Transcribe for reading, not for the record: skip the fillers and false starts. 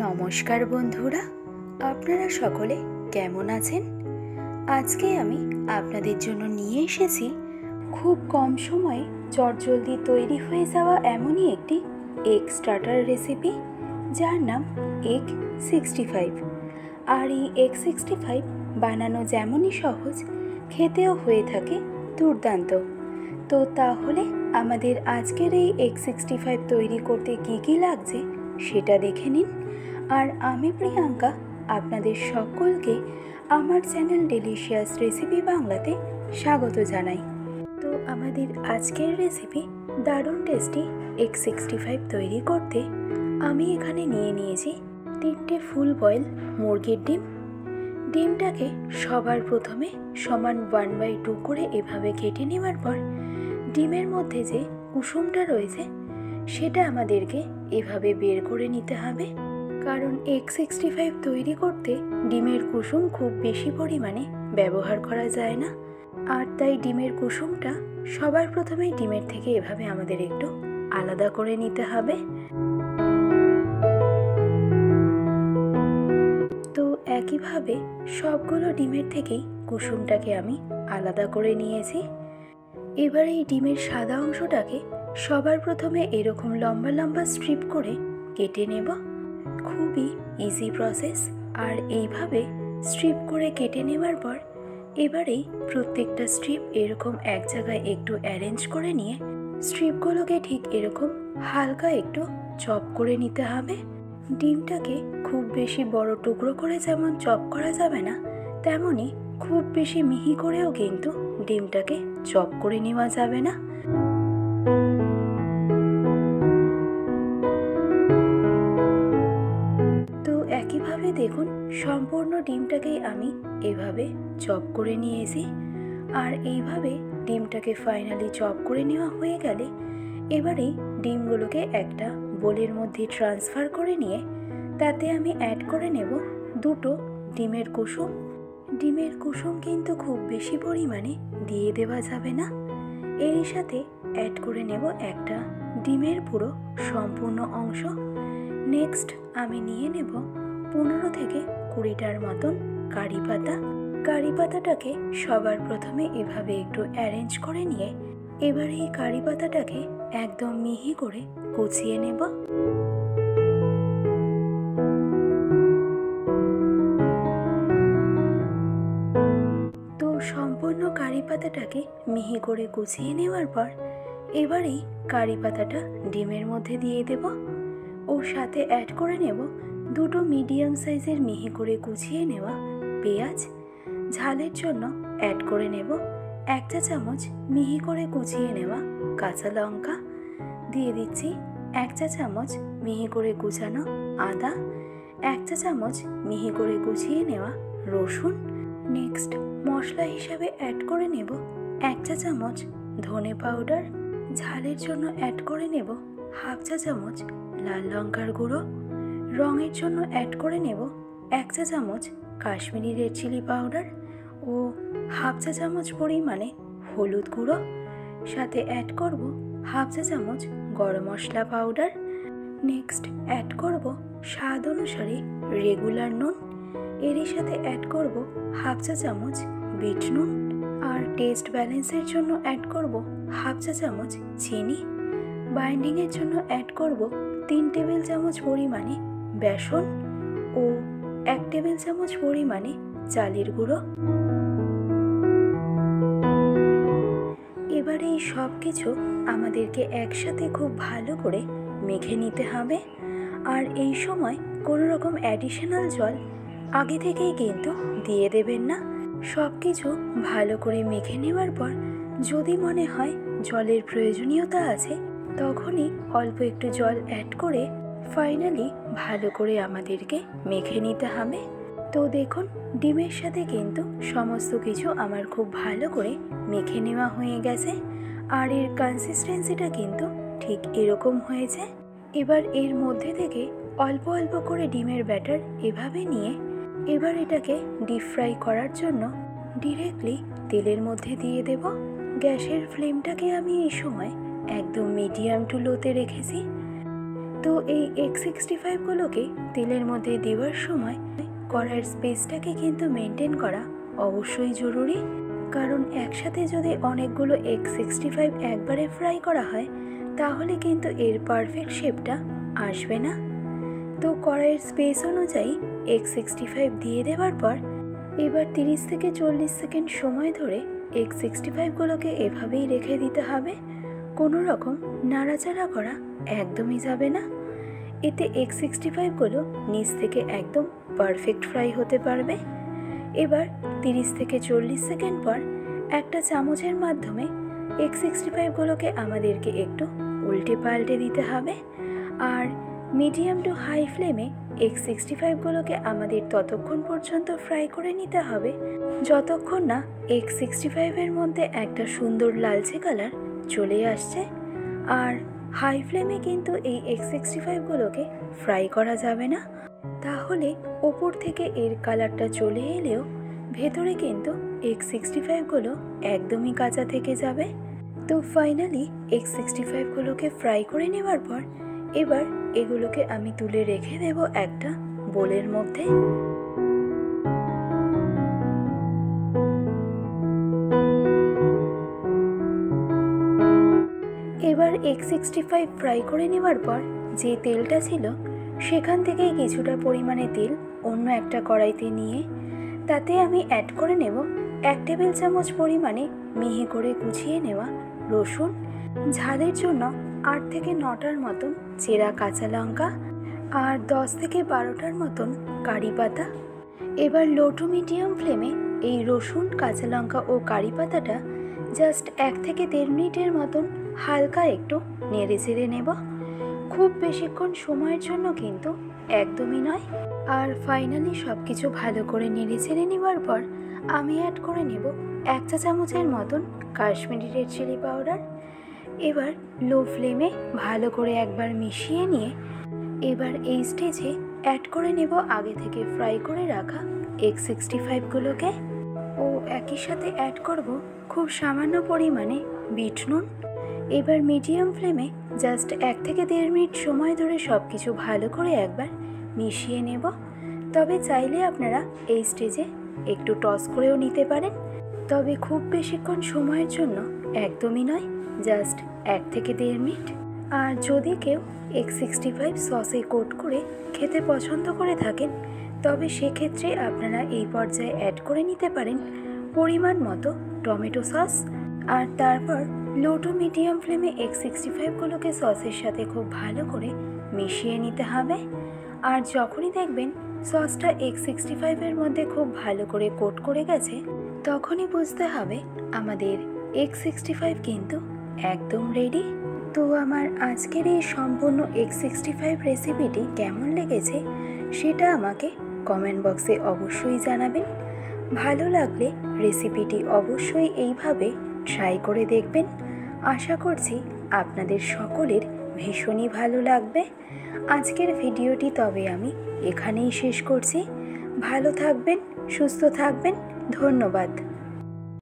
নমস্কার বন্ধুরা, আপনারা সকলে কেমন আছেন? আজকে আমি আপনাদের জন্য নিয়ে এসেছি খুব কম সময়ে চটজলদি তৈরি হয়ে যাওয়া এমনই একটি এগ স্টার্টার রেসিপি, যার নাম এগ 65। আর এই এগ 65 বানানো যেমনই সহজ, খেতেও হয়ে থাকে দুর্দান্ত। তো তাহলে আমাদের আজকের এই এগ 65 তৈরি করতে কী কী লাগছে সেটা দেখে নিন। আর আমি প্রিয়াঙ্কা আপনাদের সকলকে আমার চ্যানেল ডেলিশিয়াস রেসিপি বাংলাতে স্বাগত জানাই। তো আমাদের আজকের রেসিপি দারুণ টেস্টি এগ 65 তৈরি করতে আমি এখানে নিয়েছি 3টে ফুল বয়েল মুরগির ডিম। ডিমটাকে সবার প্রথমে সমান 1/2 করে এভাবে কেটে নেওয়ার পর ডিমের মধ্যে যে কুসুমটা রয়েছে সেটা আমাদেরকে এভাবে বের করে নিতে হবে, কারণ এগ 65 তৈরি করতে ডিমের কুসুম খুব বেশি পরিমাণে ব্যবহার করা যায় না। আর তাই ডিমের কুসুমটা সবার প্রথমে ডিমের থেকে এভাবে আমাদের একটু আলাদা করে নিতে হবে। তো একইভাবে সবগুলো ডিমের থেকেই কুসুমটাকে আমি আলাদা করে নিয়েছি। এবার এই ডিমের সাদা অংশটাকে সবার প্রথমে এরকম লম্বা লম্বা স্ট্রিপ করে কেটে নেব। খুবই ইজি প্রসেস। আর এইভাবে স্ট্রিপ করে কেটে নেওয়ার পর এবারেই প্রত্যেকটা স্ট্রিপ এরকম এক জায়গায় একটু অ্যারেঞ্জ করে নিয়ে স্ট্রিপগুলোকে ঠিক এরকম হালকা একটু চপ করে নিতে হবে। ডিমটাকে খুব বেশি বড় টুকরো করে যেমন চপ করা যাবে না, তেমনই খুব বেশি মিহি করেও কিন্তু ডিমটাকে চপ করে নেওয়া যাবে না। তো একইভাবে দেখুন সম্পূর্ণ ডিমটাকেই আমি এভাবে চপ করে নিয়েছি। আর এইভাবে ডিমটাকে ফাইনালি চপ করে নেওয়া হয়ে গেলে এবারেই ডিমগুলোকে একটা বোলের মধ্যে ট্রান্সফার করে নিয়ে তাতে আমি অ্যাড করে নেব 2টো ডিমের কুসুম। ডিমের কুসুম কিন্তু খুব বেশি পরিমাণে দিয়ে দেওয়া যাবে না। এরই সাথে অ্যাড করে নেব একটা ডিমের পুরো সম্পূর্ণ অংশ। নেক্সট আমি নিয়ে নেব 15 থেকে 20টার মতন কারি পাতা। কারি পাতাটাকে সবার প্রথমে এভাবে একটু অ্যারেঞ্জ করে নিয়ে এবার এই কারি পাতাটাকে একদম মিহি করে কুচিয়ে নেব। তো সম্পূর্ণ কারি পাতাটাকে মিহি করে কুচিয়ে নেওয়ার পর এবারেই কারি পাতাটা ডিমের মধ্যে দিয়ে দেব। ওর সাথে অ্যাড করে নেব 2টো মিডিয়াম সাইজের মিহি করে কুচিয়ে নেওয়া পেঁয়াজ। ঝালের জন্য অ্যাড করে নেব 1 চা চামচ মিহি করে কুচিয়ে নেওয়া কাঁচা লঙ্কা। দিয়ে দিচ্ছি 1 চা চামচ মিহি করে কুচানো আদা, 1 চা চামচ মিহি করে কুচিয়ে নেওয়া রসুন। নেক্সট মশলা হিসাবে অ্যাড করে নেব 1 চা চামচ ধনে পাউডার। ঝালের জন্য অ্যাড করে নেব 1/2 চা চামচ লাল লঙ্কার গুঁড়ো। রঙের জন্য অ্যাড করে নেব 1 চা চামচ কাশ্মীরি রেড চিলি পাউডার ও 1/2 চা চামচ পরিমাণে হলুদ গুঁড়ো। সাথে অ্যাড করব 1/2 চা চামচ গরম মশলা পাউডার। নেক্সট অ্যাড করব স্বাদ অনুসারে রেগুলার নুন। এরই সাথে অ্যাড করব 1/2 চা চামচ বিট নুন। আর টেস্ট ব্যালেন্সের জন্য অ্যাড করব 1/2 চা চামচ চিনি। বাইন্ডিংয়ের জন্য অ্যাড করব 3 টেবিল চামচ পরিমাণে বেসন ও 1 টেবিল চামচ পরিমাণে চালের গুঁড়ো। এবারে এই সব কিছু আমাদেরকে একসাথে খুব ভালো করে মেখে নিতে হবে। আর এই সময় কোনো রকম অ্যাডিশনাল জল আগে থেকেই কিন্তু দিয়ে দেবেন না। সব কিছু ভালো করে মেখে নেওয়ার পর যদি মনে হয় জলের প্রয়োজনীয়তা আছে, তখনই অল্প একটু জল অ্যাড করে ফাইনালি ভালো করে আমাদেরকে মেখে নিতে হবে। তো দেখুন ডিমের সাথে কিন্তু সমস্ত কিছু আমার খুব ভালো করে মেখে নেওয়া হয়ে গেছে। আর এর কনসিস্টেন্সিটা কিন্তু ঠিক এরকম হয়েছে। এবার এর মধ্যে থেকে অল্প অল্প করে ডিমের ব্যাটার এভাবে নিয়ে এবার এটাকে ডিপ ফ্রাই করার জন্য ডিরেক্টলি তেলের মধ্যে দিয়ে দেব। গ্যাসের ফ্লেমটাকে আমি এই সময় একদম মিডিয়াম টু লোতে রেখেছি। তো এই X65গুলোকে তেলের মধ্যে দেওয়ার সময় কড়াইয়ের স্পেসটাকে কিন্তু মেনটেন করা অবশ্যই জরুরি, কারণ একসাথে যদি অনেকগুলো X65 একবারে ফ্রাই করা হয় তাহলে কিন্তু এর পারফেক্ট শেপটা আসবে না। তো কড়াইয়ের স্পেস অনুযায়ী X65 দিয়ে দেওয়ার পর এবার 30 থেকে 40 সেকেন্ড সময় ধরে X65গুলোকে এভাবেই রেখে দিতে হবে। কোনো রকম নাড়াচাড়া করা একদমই যাবে না, এতে X65গুলো নিচ থেকে একদম পারফেক্ট ফ্রাই হতে পারবে। এবার 30 থেকে 40 সেকেন্ড পর একটা চামচের মাধ্যমে X65গুলোকে আমাদেরকে একটু উল্টে পাল্টে দিতে হবে। আর মিডিয়াম টু হাই ফ্লেমে X65গুলোকে আমাদের ততক্ষণ পর্যন্ত ফ্রাই করে নিতে হবে যতক্ষণ না X65-এর মধ্যে একটা সুন্দর লালচে কালার চলে আসছে। আর হাই ফ্লেমে কিন্তু এই X65গুলোকে ফ্রাই করা যাবে না, তাহলে ওপর থেকে এর কালারটা চলে এলেও ভেতরে কিন্তু X65গুলো একদমই কাঁচা থেকে যাবে। তো ফাইনালি X65গুলোকে ফ্রাই করে নেওয়ার পর এবার এগুলোকে আমি তুলে রেখে দেব একটা বোলের মধ্যে। এবার X65 ফ্রাই করে নেওয়ার পর যে তেলটা ছিল সেখান থেকে কিছুটা পরিমাণে তেল অন্য একটা কড়াইতে নিয়ে তাতে আমি অ্যাড করে নেব 1 টেবিল চামচ পরিমাণে মিহি করে কুচিয়ে নেওয়া রসুন, ঝালের জন্য 8 থেকে 9টার মতন চেরা কাঁচা লঙ্কা আর 10 থেকে 12টার মতন কারি পাতা। এবার লো টু মিডিয়াম ফ্লেমে এই রসুন, কাঁচা লঙ্কা ও কারি পাতাটা জাস্ট 1 থেকে 1.5 মিনিটের মতন হালকা একটু নেড়ে চেড়ে নেব। খুব বেশিক্ষণ সময়ের জন্য কিন্তু একদমই নয়। আর ফাইনালি সব কিছু ভালো করে নেড়ে চেড়ে নেওয়ার পর আমি অ্যাড করে নেব 1 চা চামচের মতন কাশ্মীরি রেড চিলি পাউডার। এবার লো ফ্লেমে ভালো করে একবার মিশিয়ে নিয়ে এবার এই স্টেজে অ্যাড করে নেব আগে থেকে ফ্রাই করে রাখা X65গুলোকে ও একই সাথে অ্যাড করব খুব সামান্য পরিমাণে বিট নুন। এবার মিডিয়াম ফ্লেমে জাস্ট 1 থেকে 1.5 মিনিট সময় ধরে সব কিছু ভালো করে একবার মিশিয়ে নেব। তবে চাইলে আপনারা এই স্টেজে একটু টস করেও নিতে পারেন, তবে খুব বেশিক্ষণ সময়ের জন্য একদমই নয়, জাস্ট 1 থেকে 1.5 মিনিট। আর যদি কেউ X65 সসে কোট করে খেতে পছন্দ করে থাকেন তবে সেক্ষেত্রে আপনারা এই পর্যায়ে অ্যাড করে নিতে পারেন পরিমাণ মতো টমেটো সস। আর তারপর লো টু মিডিয়াম ফ্লেমে X65গুলোকে সসের সাথে খুব ভালো করে মিশিয়ে নিতে হবে। আর যখনই দেখবেন সসটা X65-এর মধ্যে খুব ভালো করে কোট করে গেছে তখনই বুঝতে হবে আমাদের X65 কিন্তু একদম রেডি। তো আমার আজকের এই সম্পূর্ণ X65 রেসিপিটি কেমন লেগেছে সেটা আমাকে কমেন্ট বক্সে অবশ্যই জানাবেন। ভালো লাগলে রেসিপিটি অবশ্যই এইভাবে ট্রাই করে দেখবেন। আশা করছি আপনাদের সকলের ভীষণই ভালো লাগবে। আজকের ভিডিওটি তবে আমি এখানেই শেষ করছি। ভালো থাকবেন, সুস্থ থাকবেন, ধন্যবাদ।